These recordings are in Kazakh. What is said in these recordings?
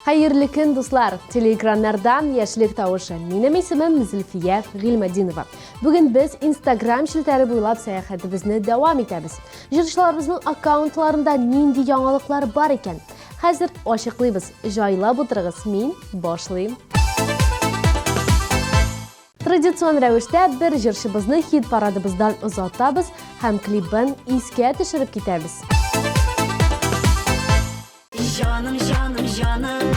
Hayırlı gün dostlar, teleekranlardan yaşlılık tavışı. Benim ismim Zülfiye Gilmedinova. Bugün biz Instagram şilteri boylab səyahətimizni devam etəmiz. Jırışlarımızın akkauntlarında nindi yanılıqlar var ekan. Hazır aşıqlıyız. Jaylab oturğız. Men başlayayım. Tradision rəvişdə bir jırışımızı hit paradımızdan uzatdabız, hem klipin eskiyə düşürüb ketəmiz. Canım canım canım,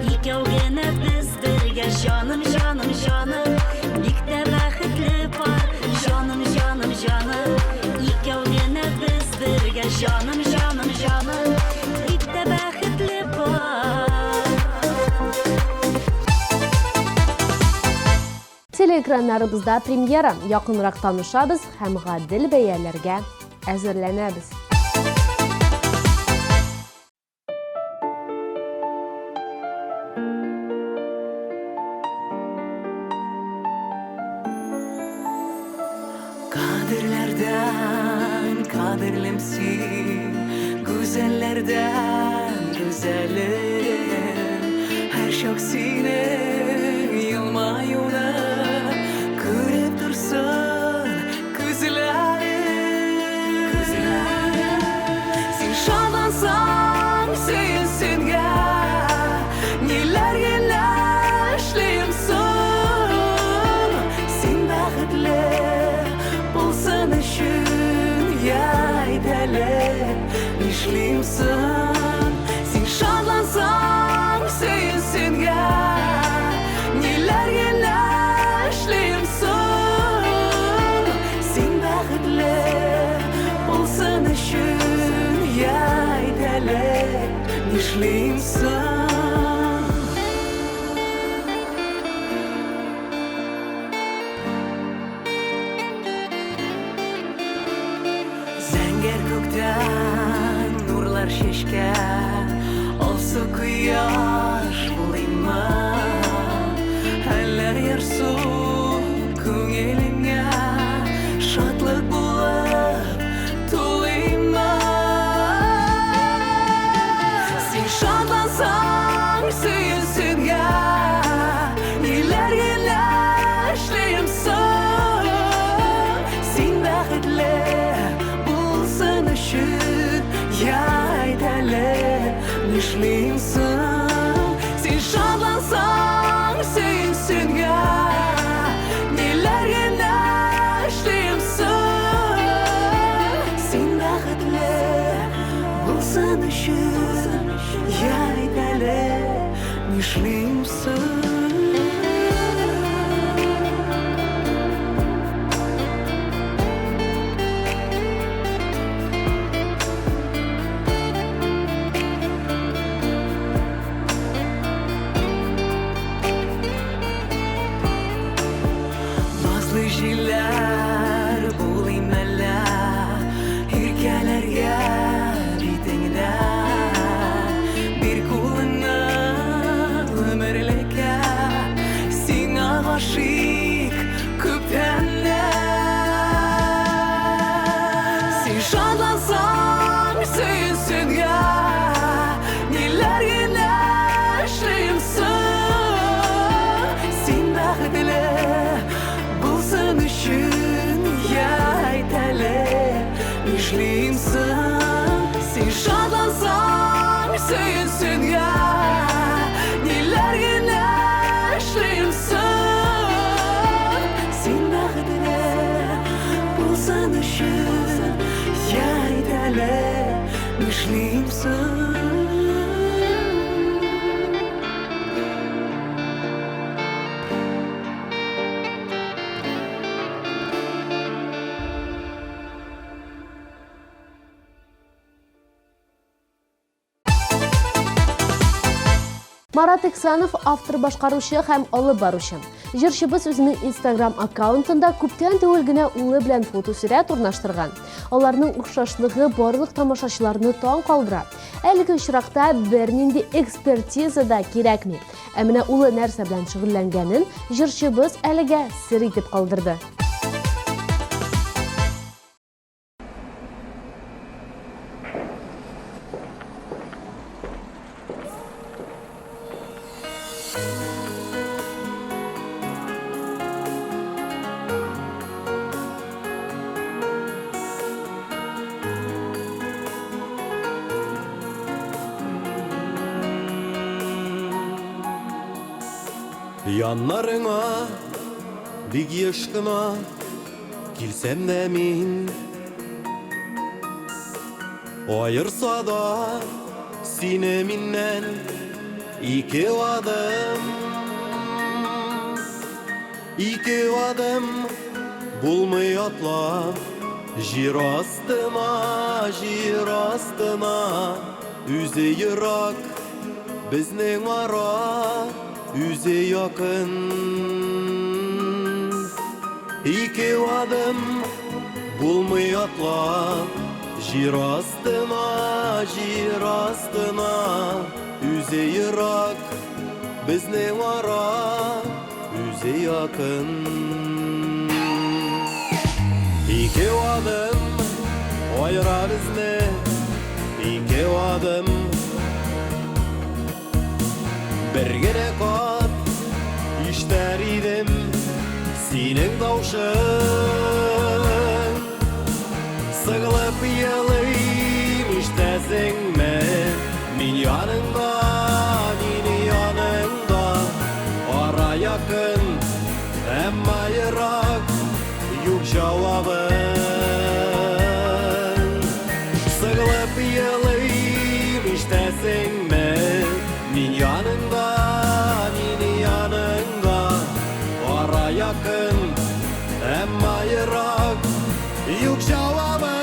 ikkovgina biz birga canım canım canım, ikkita baxtli par. Canım canım canım, ikkovgina biz birga canım canım canım, ikkita baxtli par. Teleekranlarımızda premyera yaxınraq tanışabız, hem gadil bəyərlərə əzirlənəbiz. Kaderlerden kaderlimsin, güzellerden güzelim. Her şaksine yılmayına görüp dursun kızlarım. Sen şanlansan sevinsin ya, neler yaşlıyımsın. Sen baxtlı bulsan üçün yaydələ işliyimsin. Sen şadlansan sevinsin ya, nelər yaşlıyımsın. Sen baxtlı bulsan üçün yaydələ işliyimsin. Zəngər gökdən nurlar şişkə, olsa quyosh bulayma. Hələ yarsu көңеліңə, şadlıq bulub tulayma. Sen şadlansan sevinsin ya, nelər yaşlıyımsın. Sen baxtlı bulsan üçün yaydələ işliyimsin. Sen şadlansan sevinsin ya, nelər yaşlıyımsın. Sen baxtlı bulsan üçün yaydələ işliyimsin. Jillər bulayım ələ, hirkələrə bitəngdə. Bir kuluna ömürlükə, sənə aşıq köptənlə. Sen şadlansan sevinsin ya, nelər yaşlıyımsın. Sen baxtlı bulsan üçün yaydələ işliyimsin. Sen şadlansan sevinsin ya, nelər yaşlıyımsın. Sen baxtlı bulsan üçün yaydələ işliyimsin. Marat İksanov автор башкаручы һәм алып баручы. Җырчыбыз үзенең Instagram аккаунтында күптән түгел генә улы белән фотосурәт урнаштырган. Аларның охшашлыгы барлык тамашачыларны таң калдыра. Әлеге очракта бернинди экспертиза да кирәкми. Ә менә улы нәрсә белән шөгыльләнгәнен җырчыбыз әлегә сер итеп калдырды. Yanlarına big yaşkına kilsem de min ayırsa da sine minnen iki adım bulmay atla jir astına üze yırak bizning ara üze yakın iki adım bulmay atla jir astına üze yırak bizning ara üze yakın iki adım ayıra bizni iki adım birgene kat işler idim senin davşın sığılıp yalıyım iştesin mi min yanında ara yakın emma yırak yok cevabın sığılıp yalıyım iştesin mi min yanında ara yakın emma yırak yok cevabın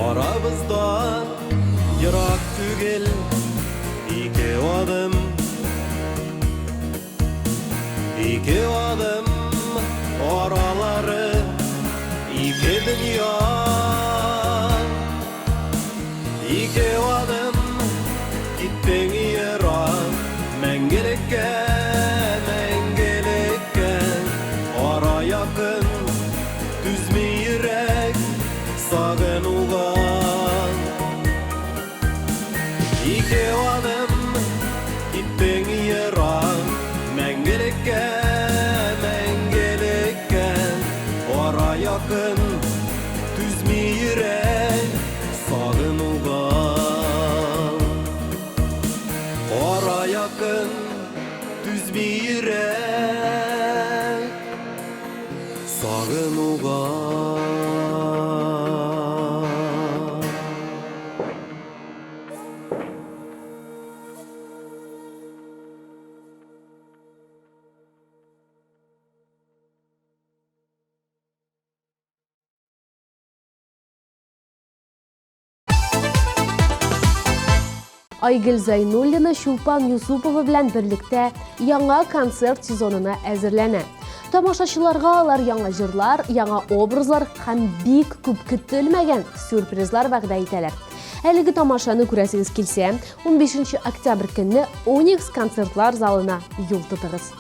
aramızdan yırak tügel iki adım oraları iki dünya iki adım gittin yere mengelekken ara yakın düzmi yürek sağın uğan iki adım gittin yere mengelekken ara yakın düzmi yürek sağın uğan ara yakın düzmi yürek sağın uğan Айгөл Зайнуллина Шулпан Юсупова белән берлектә яңа концерт сезонына әзерләнә. Тамашачыларга алар яңа җырлар, яңа образлар һәм бик күп көтелмәгән сюрпризлар вәгъдә итәләр. Әлеге тамашаны күрәсегез килсә, 15 октябрь көнне Onyx концертлар залына юл тотыгыз.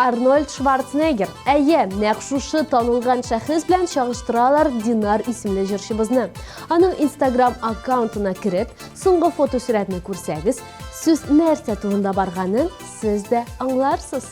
Арнольд Шварценеггер. Әйе, нәқ шушы танылган шәхес белән чагыштыралар Динар исемле җырчыбызны. Аның Instagram аккаунтына кирип, соңгы фотосурәтне күрсәгез, сүз нәрсә турында барганын сез дә аңларсыз.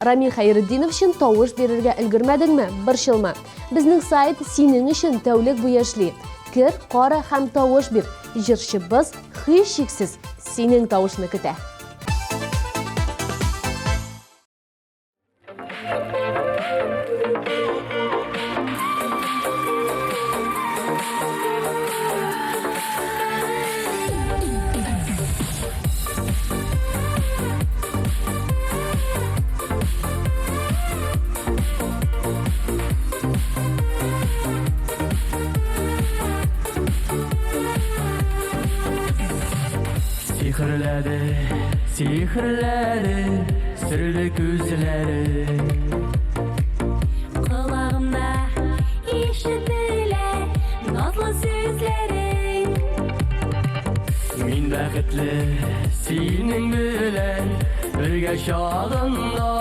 Рами Хайретдинов өчен тавыш бирергә өлгермәдеңме? Борчылма. Безнең сайт синең өчен тәүлек буе эшли. Кир, кара һәм тавыш бир. Җырчыбыз һичшиксез синең тавышны көтә. Сихрләре, серле күзләре Колагымда ишетелә назлы сүзләрең Мин бәхетле синең белән бергә чагында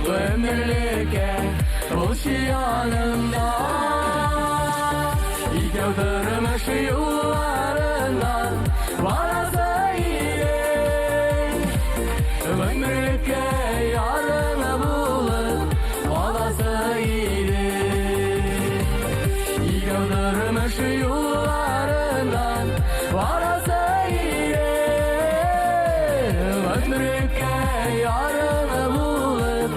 Гөмерлеккә булшы янымда Икәү тормыш юлларыннан барасы идең Гөмерлеккә ярыңа булып каласы идең Икәү тормыш юлларыннан барасы идең Гөмерлеккә ярыңа булып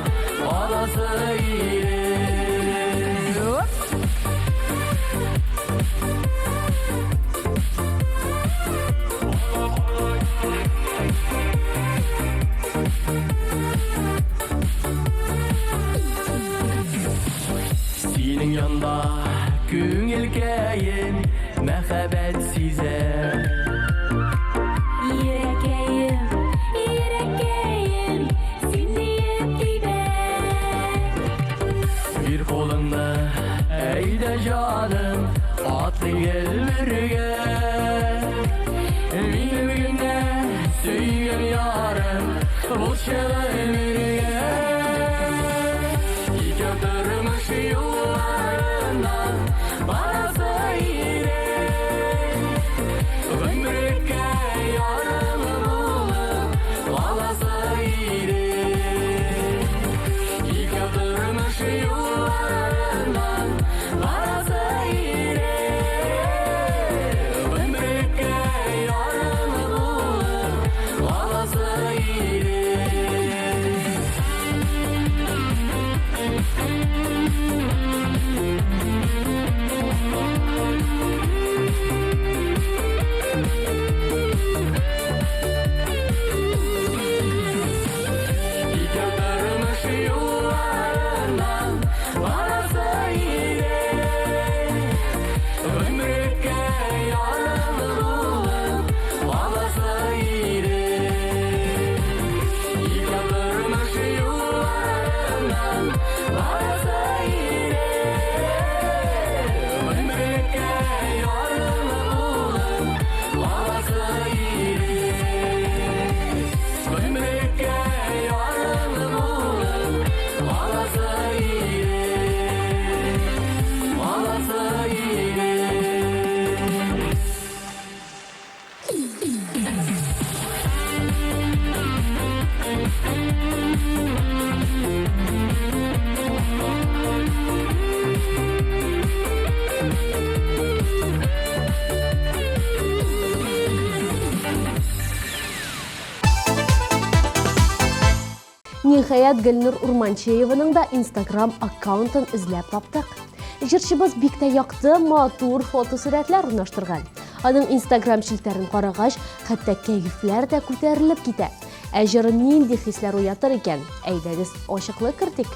каласы идең Минем генә сөйгән ярым булчы өмергә. Икәү тормыш юлларыннан барасы ирек. Өмреккә ярым булып аласы ирек. Икәү тормыш юлларыннан барасы ирек. Өмреккә ярым булып аласы ирек. Икәү тормыш юлларыннан барасы ирек. Өмреккә ярым булып аласы ирек. Икәү тормыш юлларыннан барасы ирек. Өмреккә ярым булып аласы ирек. Өмреккә ярым булып аласы ирек. Аласы ирек. Ниһаят, Гөлнур Урманчееваның да Instagram аккаунтын эзләп таптык. Җырчыбыз бик тә якты, матур фотосурәтләр урнаштырган. Аның Instagram шилтәрен карагач, хәтта кәефләр дә күтәрелеп китә. Ә җыры нинди хисләр уятыр икән? Әйдәгез, ачыклык кертик.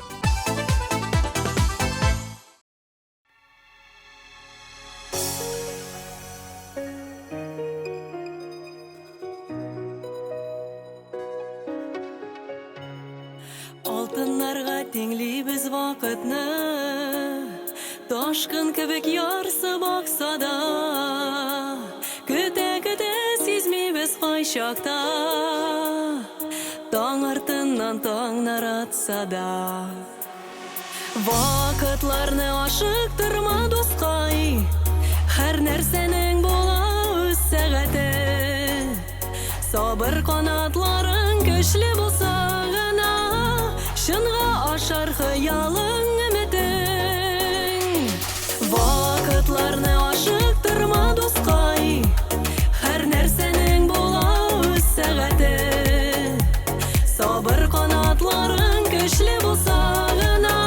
Алтыннарга теңлибез вакытны, ташкын кебек ярсып акса да, көтә-көтә сизмибез кайчакта, таң артыннан таңнар атса да. Вакытларны ашыктырма, дускай, һәр нәрсәнең була үз сәгате. Сабыр канатларың көчле булса гына, шынга ашар хыялың өметең. Вакытларны ашыктырма, дускай, һәр нәрсәнең була үз сәгате. Сабыр канатларың көчле булса гына,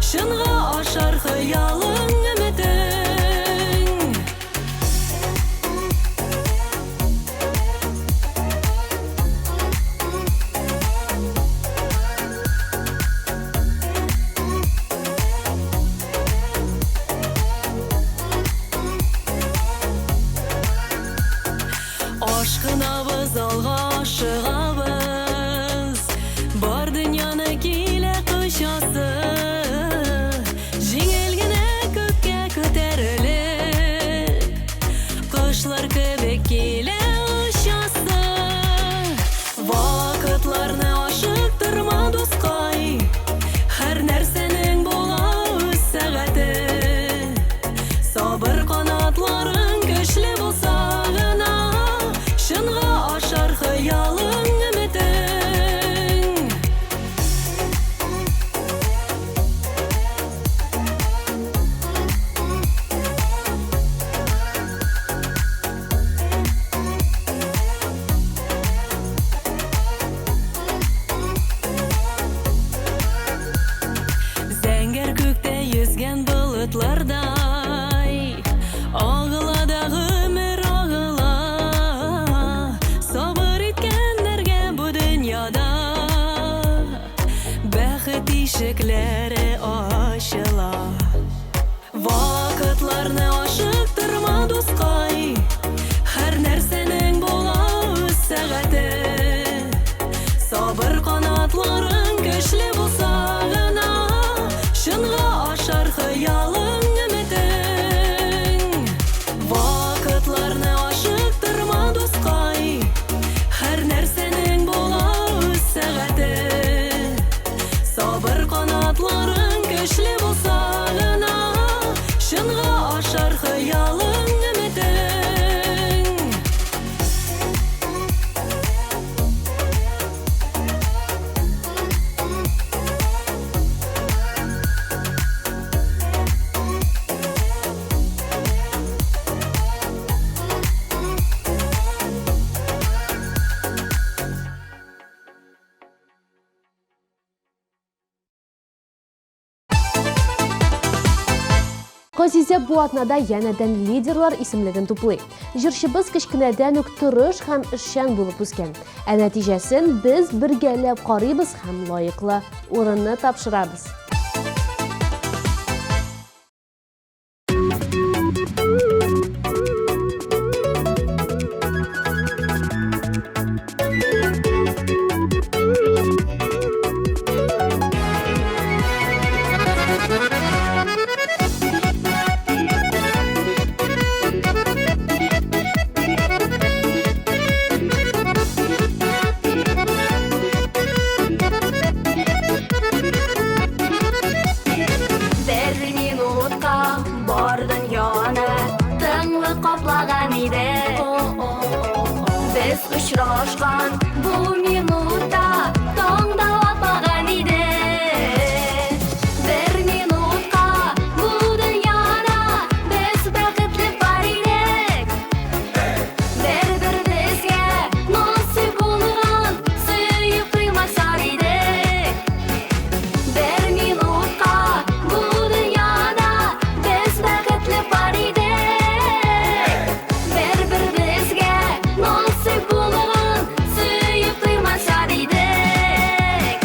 шынга ашар хыялың өметең. Ашкынабыз, алга ашыгабыз, бар дөньяны килә кычасы. Җиңел генә күккә күтәрелеп, кошлар кебек килә очасы. Вакытларны ашыктырма, дускай, һәр нәрсәнең була үз сәгате. Сабыр канатларың көчле булса гына, шынга ашар хыялың Газизә бу атнада янәдән лидерлар исемлеген туплый. Җырчыбыз кечкенәдән үк тырыш һәм эшчән булып үскән. Ә нәтиҗәсен без бергәләп карыйбыз һәм лаеклы урынны тапшырабыз. Biz uçraşkan bu minuta tongda atmagan ide. Bir minutka bu dünyada biz baqatli bar idek. Bir-birimizga nasib bo'lgan suyib to'ymashar idek. Bir minutka bu dünyada biz baqatli bar idek. Bir-birimizga nasib bo'lgan suyib to'ymashar idek.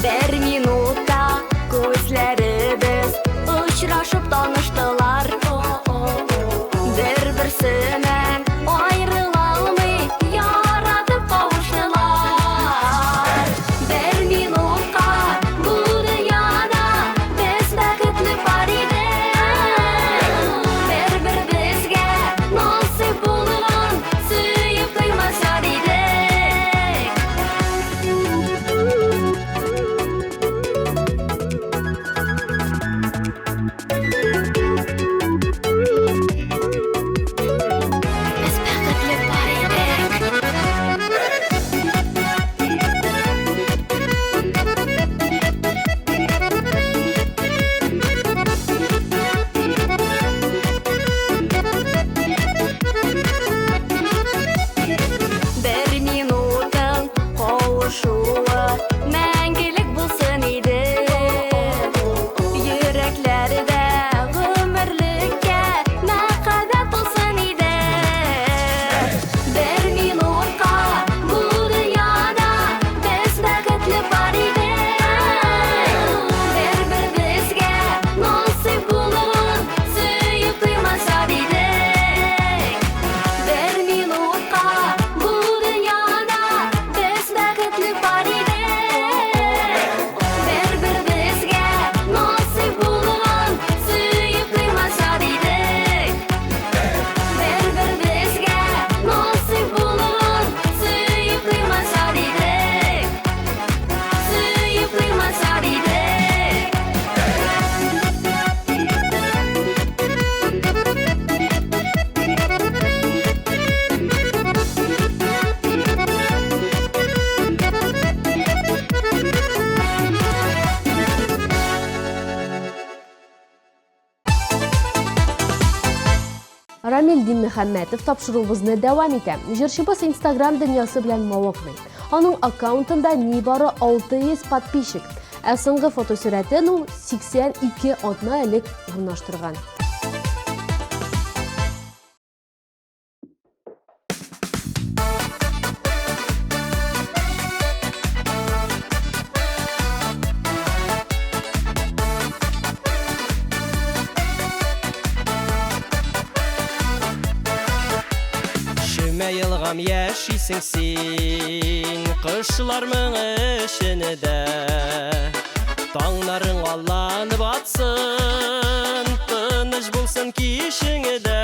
Bir minutda ko'zlarimiz uchrashib tanishdilar. Bir-birsidan ayrilolmay yaratib qavishdilar. Bir minutga bu dunyoda biz baqatli bar edik. Bir-birimizga nasib bo'lgan suyib to'ymashar edik. Biz baqatli bar edik. Bir minutun qavuşuvi мәңгілік bo'lsin edi. Yuraklarda umrlikka naqadat bo'lsin edi. Bir minutga bu dunyoda biz baqatli bar edik. Bir-birimizga nasib bo'lgan suyib to'ymashar edik. Bir minutga bu dunyoda biz baqatli bar edik. Bir-birimizga nasib bo'lgan suyib to'ymashar edik. Bir-birimizga nasib bo'lgan suyib to'ymashar edik. Suyib to'ymashar edik. Рамил Динмөхәммәтов тапшыруыбызны дәвам итә. Җырчыбыз Instagram дөньясы белән мавыгый. Аның аккаунтында нибары 600 подписчик. Ә соңгы фотосурәтен ул 82 атна элек урнаштырган. Шөмә елгам яшисең син, кышлар моңы эчендә. Таңнарың алланып атсын, тыныч булсын кишеңдә.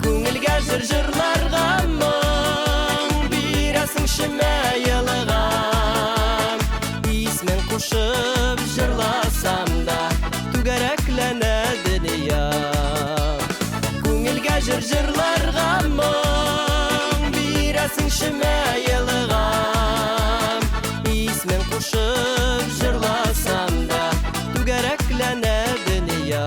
Күңелгә җырларга моң бирәсең шөмә елгам. Исмен кушып җырласам да, түгәрәкләнә дөнья. Күңелгә җырларга моң бирәсең шөмә елгам. Исмен кушып җырласам да, түгәрәкләнә дөнья.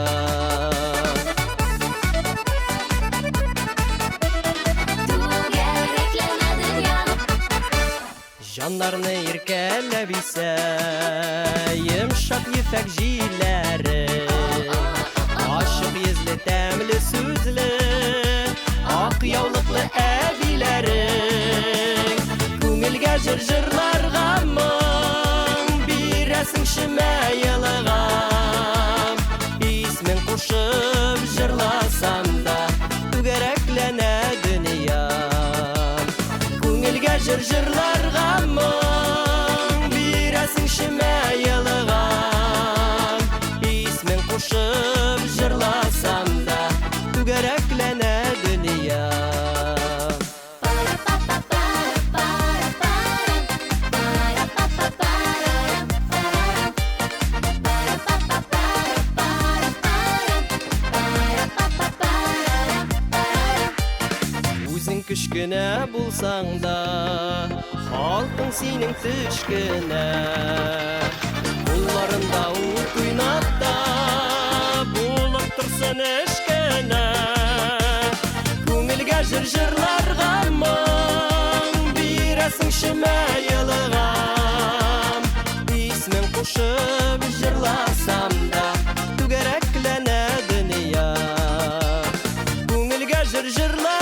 Түгәрәкләнә дөнья. Kuşlarını irkelep ise yumşak yifek jileri Aşık yüzlü temli sözlü Ak yavlıklı ebilerin Күңелгә жыр-жырлар гамың Бирәсең шимә йылыгам Исмен кушып жырласам да Түгәрәкләнә дөньям Күңелгә жыр-жырлар гамың Бирәсең шимә йылыгам Исмен кушып жырласам да Түгәрәкләнә дөньям Кішкенә булсаң да, халқың синең тішкенә. Қолларында ут уйнап та, болып тұрсын ішкенә. Күңелгә жыр-жырлар гамың, бирәсең шимә йылыгам. Исмен кушып жырласам да, түгәрәкләнә дөньям. Күңелгә жыр-жырлар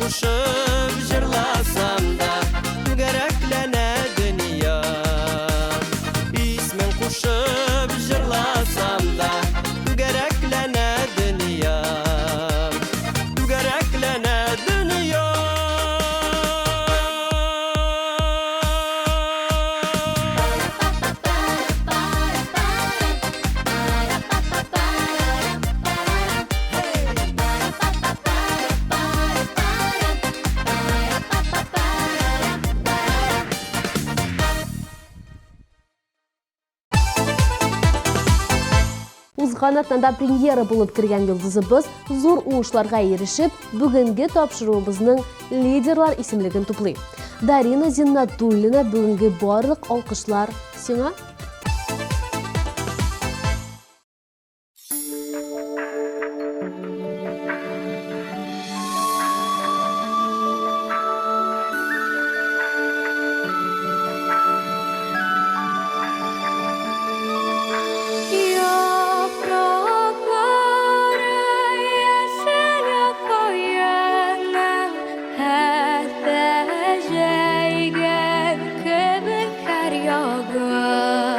Кушып жырласам да түгәрәкләнә дөньям Исмен кушып жырласам да түгәрәкләнә дөньям Түгәрәкләнә дөньям Узган атнада премьера булып кергән йолдызыбыз зур уңышларга ирешеп, бүгенге тапшыруыбызның лидерлар исемлеген туплый. Дарина Зиннатуллина бүгенге барлык алкышлар сиңа. Good.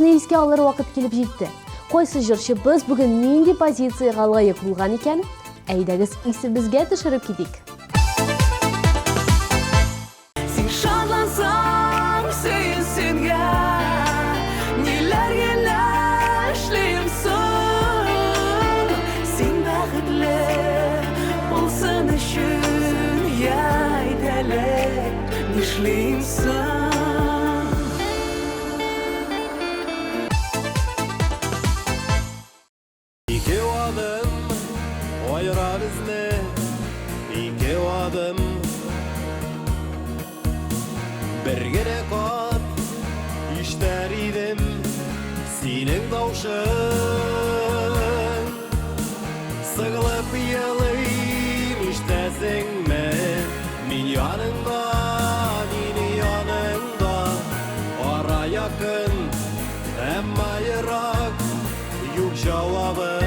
жыршыбызны еске алыр вакыт килеп җитте. Кайсы жырчыбыз бүген нинди позицияга лаек булган икән? Әйдәгез исебезгә төшереп китик. Син шатлансаң, сөйін сөнгә, неләргә эшләймсең? Син бәхетле булсын өчен, я әйтәле, нишләймсең? İki adım ayırar izle, iki adım bir gene kat işler idim senin davşın sığılıp yılayım iştesin mi min yanında nini yanında ara yakın hem ayırak yok cevabın.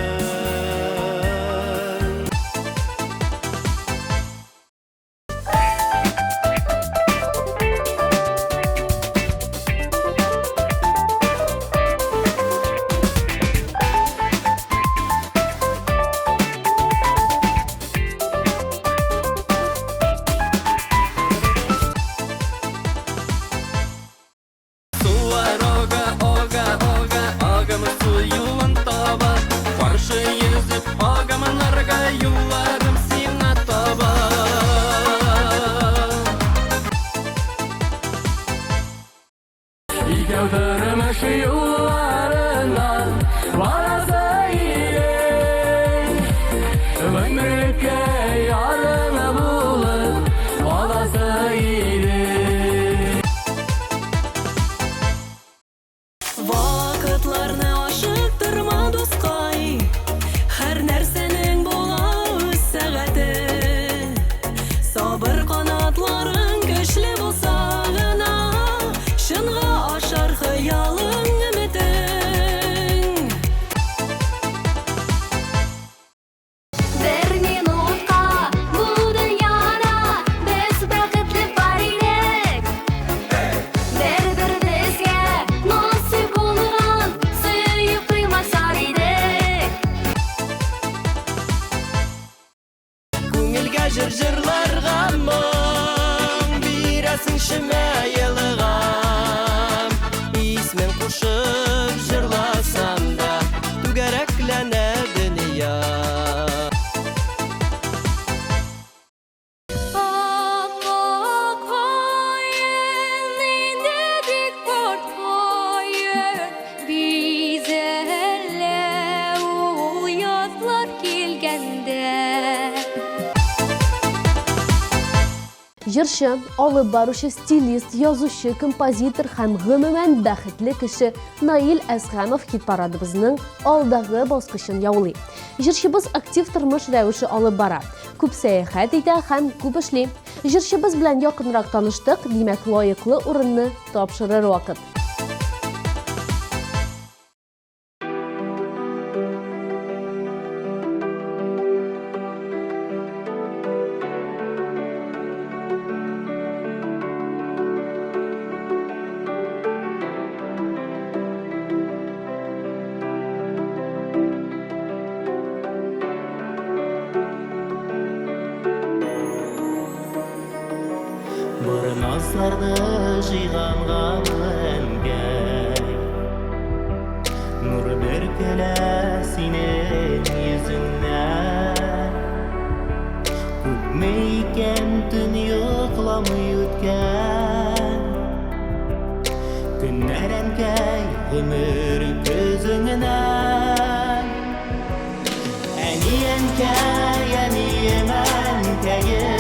Sular oga oga oga ogamı suyulan taba Karşı yüzüp ogamanlarga yollarım sina taba İkevdürmüş yollarından varasa iyilik Ömrükke yarını bulup varasa iyilik Вакытларны ашыктырма дускай, һәр нәрсәнең була үз сәгате. Сабыр канатларың көчле булса гына, чынга ашар хыялың өметең. Bir minutqa bu dünyada biz baqitli бар idek. Bir-birimizga nasib bo'lgan suyib qo'ymasar idek. Күңелгә җыр-җырларга моң бирәсең шимә елгам Исмен кушып җырласам да түгәрәкләнә дөнья Ak hayal indedik portföyü Bizelle uyatlar kilgende Җырчы, алып баручы, стилист, язучы, композитор һәм гомумән бәхетле кеше Наил Әсгамов хит-парадыбызның алдагы баскычын яулый. Җырчыбыз актив тормыш рәвеше алып бара. Күп сәяхәт итә һәм күп эшли. Җырчыбыз белән якынрак таныштык, димәк лаеклы урынны тапшырыр вакыт. Бір назларды жиғанға өңгәй Нұр бөркелә синең йөзеңнән Күпме икән төн йокламый үткән Көннәр әнкәй гомер күзеңнән Әни әнкәй, әнием әнкәйем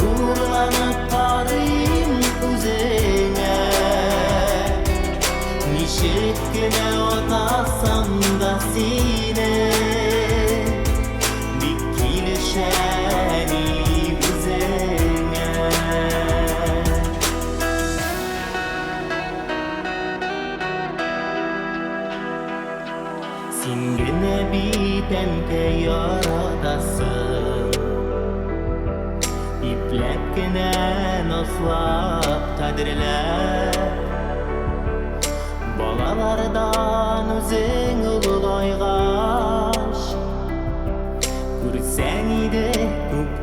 Gururlanıp karayım kuzene Nişit güne otasam da sine Dikilişeni bizene Sin güne biten ke yaradasın İplek gene noslap kadirler Аялардан өзің ұлылайғаш Көрсәң иде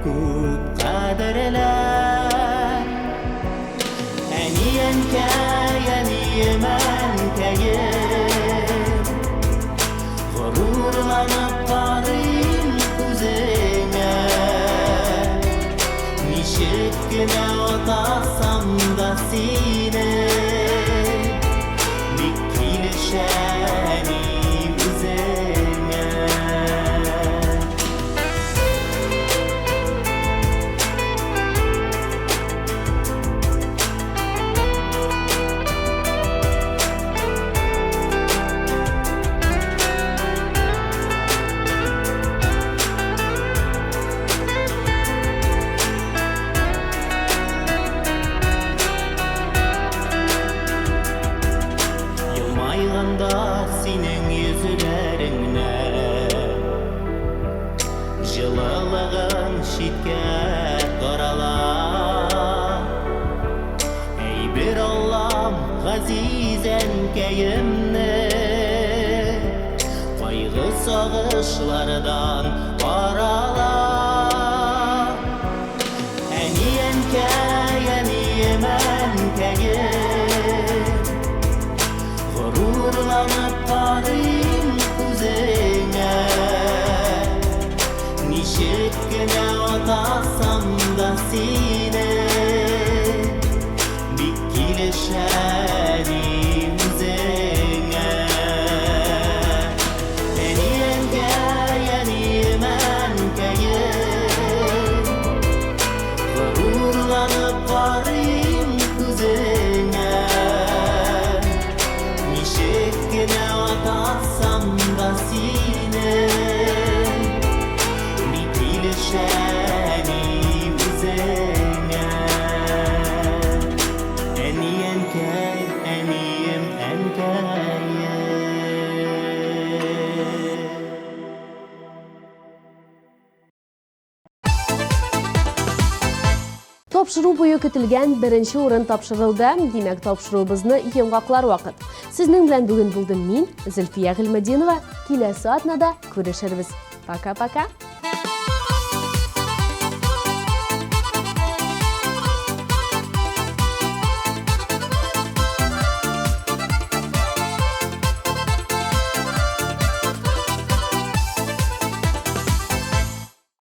көп қадірләр Әниенкәй, әниемәнкәйім Ғұрурланып барым күзеңә Нишек кенә атасам да сине Бик килешәни үзеңә Йылмайғанда синең йөзләреңнән Жылылығың шиткә тарала Әй бер Аллам ғазиз әнкәйемне Қайғы сағышлардан арала Әниенкәй, әниемәнкәйем Ғұрурланып барым күзеңә Нишек кенә атасам да сине Бик килешәни үзеңә Әниенкәй, әниемәнкәйем Ғұрурланып барым күзеңә Нишек кенә атасам да сине Бик килешәни үзеңә Әниенкәй, әнием әнкәйем Тапшыру буе көтелгән беренче урын тапшырылды. Димәк, тапшыруыбызны йомгаклар вакыт. Сезнең белән бүген булдым мин, Зөлфия Гыйльметдинова. Киләсе атнада күрешербез. Пока-пока.